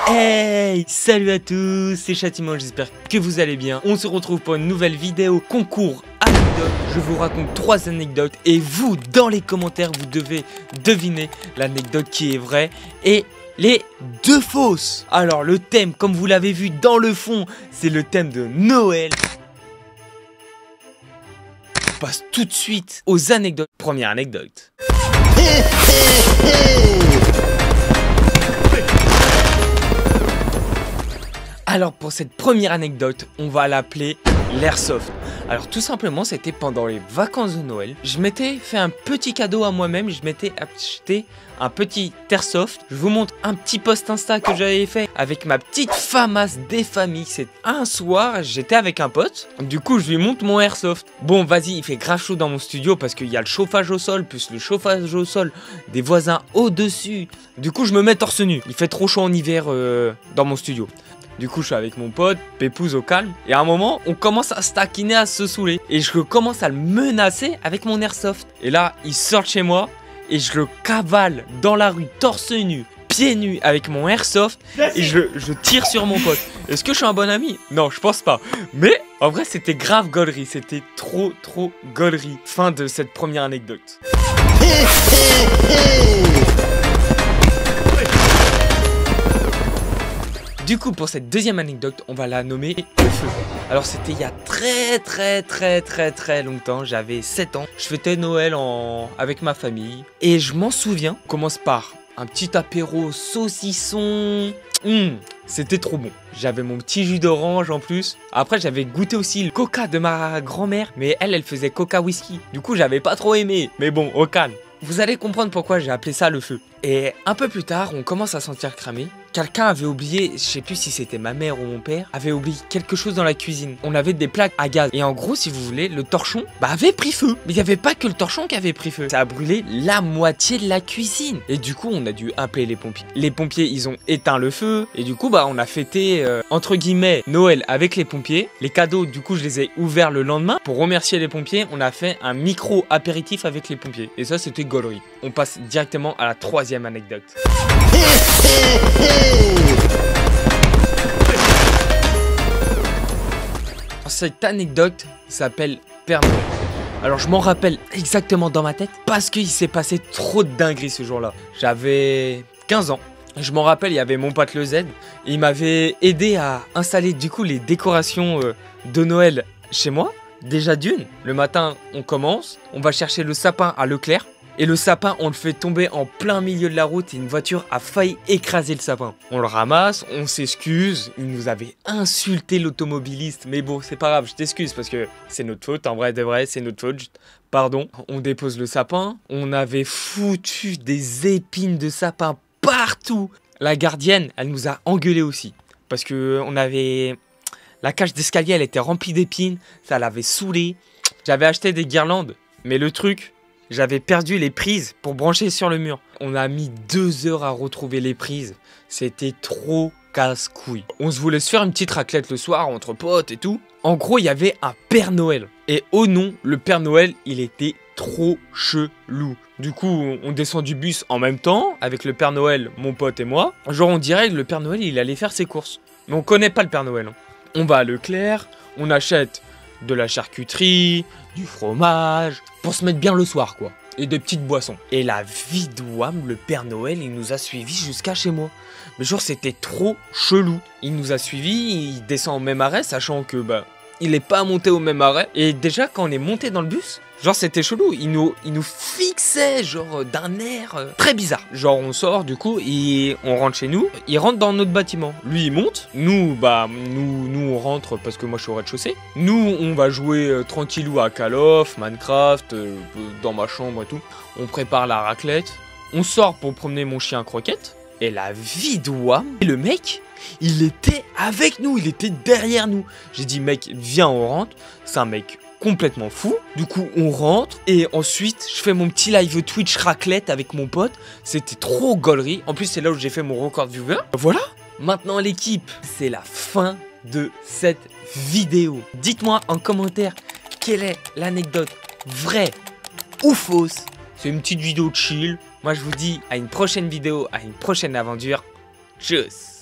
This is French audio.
Hey, salut à tous, c'est Châtiment, j'espère que vous allez bien. On se retrouve pour une nouvelle vidéo concours anecdote. Je vous raconte 3 anecdotes et vous, dans les commentaires, vous devez deviner l'anecdote qui est vraie et les 2 fausses. Alors le thème, comme vous l'avez vu dans le fond, c'est le thème de Noël. On passe tout de suite aux anecdotes. Première anecdote. Alors pour cette première anecdote, on va l'appeler l'airsoft. Alors tout simplement, c'était pendant les vacances de Noël. Je m'étais fait un petit cadeau à moi-même, je m'étais acheté un petit airsoft. Je vous montre un petit post Insta que j'avais fait avec ma petite famasse des familles. C'est un soir, j'étais avec un pote. Du coup, je lui montre mon airsoft. Bon, vas-y, il fait grave chaud dans mon studio parce qu'il y a le chauffage au sol, plus le chauffage au sol des voisins au-dessus. Du coup, je me mets torse nu. Il fait trop chaud en hiver dans mon studio. Du coup, je suis avec mon pote, Pépouze au calme. Et à un moment, on commence à se taquiner, à se saouler. Et je commence à le menacer avec mon airsoft. Et là, il sort de chez moi. Et je le cavale dans la rue, torse nu, pieds nus, avec mon airsoft. Et je tire sur mon pote. Est-ce que je suis un bon ami? Non, je pense pas. Mais en vrai, c'était grave gaulerie. C'était trop gaulerie. Fin de cette première anecdote. Du coup, pour cette deuxième anecdote, on va la nommer le feu. Alors, c'était il y a très longtemps. J'avais 7 ans. Je fêtais Noël avec ma famille. Et je m'en souviens. On commence par un petit apéro saucisson. C'était trop bon. J'avais mon petit jus d'orange en plus. Après, j'avais goûté aussi le coca de ma grand-mère. Mais elle faisait coca whisky. Du coup, j'avais pas trop aimé. Mais bon, au calme. Vous allez comprendre pourquoi j'ai appelé ça le feu. Et un peu plus tard, on commence à sentir cramer. Quelqu'un avait oublié, je sais plus si c'était ma mère ou mon père, avait oublié quelque chose dans la cuisine. On avait des plaques à gaz. Et en gros, si vous voulez, le torchon avait pris feu. Mais il n'y avait pas que le torchon qui avait pris feu. Ça a brûlé la moitié de la cuisine. Et du coup, on a dû appeler les pompiers. Les pompiers, ils ont éteint le feu. Et du coup, on a fêté, entre guillemets, Noël avec les pompiers. Les cadeaux, du coup, je les ai ouverts le lendemain. Pour remercier les pompiers, on a fait un micro apéritif avec les pompiers. Et ça, c'était gaulerie. On passe directement à la 3e anecdote. Cette anecdote s'appelle Père Noël. Alors je m'en rappelle exactement dans ma tête parce qu'il s'est passé trop de dingueries ce jour-là. J'avais 15 ans. Je m'en rappelle, il y avait mon pote le Z. Il m'avait aidé à installer du coup les décorations de Noël chez moi. Déjà d'une, le matin on commence, on va chercher le sapin à Leclerc. Et le sapin, on le fait tomber en plein milieu de la route et une voiture a failli écraser le sapin. On le ramasse, on s'excuse. Il nous avait insulté l'automobiliste. Mais bon, c'est pas grave, je t'excuse parce que c'est notre faute. En vrai de vrai, c'est notre faute. Pardon. On dépose le sapin. On avait foutu des épines de sapin partout. La gardienne, elle nous a engueulé aussi. Parce que on avait... La cage d'escalier, elle était remplie d'épines. Ça l'avait saoulé. J'avais acheté des guirlandes. Mais le truc... J'avais perdu les prises pour brancher sur le mur. On a mis 2 heures à retrouver les prises. C'était trop casse-couille. On se voulait se faire une petite raclette le soir entre potes et tout. En gros, il y avait un Père Noël. Et oh non, le Père Noël, il était trop chelou. Du coup, on descend du bus en même temps avec le Père Noël, mon pote et moi. Genre, on dirait que le Père Noël, il allait faire ses courses. Mais on connaît pas le Père Noël. On va à Leclerc, on achète de la charcuterie, du fromage, pour se mettre bien le soir quoi, et des petites boissons. Et la vie d'Ouam, le Père Noël, il nous a suivis jusqu'à chez moi. Mais genre c'était trop chelou. Il nous a suivis, il descend au même arrêt, sachant que il est pas monté au même arrêt. Et déjà quand on est monté dans le bus, genre c'était chelou, il nous fixait genre d'un air très bizarre. Genre on sort du coup et on rentre chez nous, il rentre dans notre bâtiment. Lui il monte, nous on rentre parce que moi je suis au rez-de-chaussée. Nous on va jouer tranquillou à Call of, Minecraft, dans ma chambre et tout. On prépare la raclette, on sort pour promener mon chien Croquette. Et la vie d'Ouam, le mec, il était avec nous, il était derrière nous. J'ai dit mec viens on rentre, c'est un mec complètement fou. Du coup on rentre et ensuite je fais mon petit live Twitch raclette avec mon pote. C'était trop gaulerie. En plus c'est là où j'ai fait mon record viewer. Voilà. Maintenant l'équipe, c'est la fin de cette vidéo. Dites-moi en commentaire quelle est l'anecdote vraie ou fausse. C'est une petite vidéo chill. Moi je vous dis à une prochaine vidéo, à une prochaine aventure. Tchuss.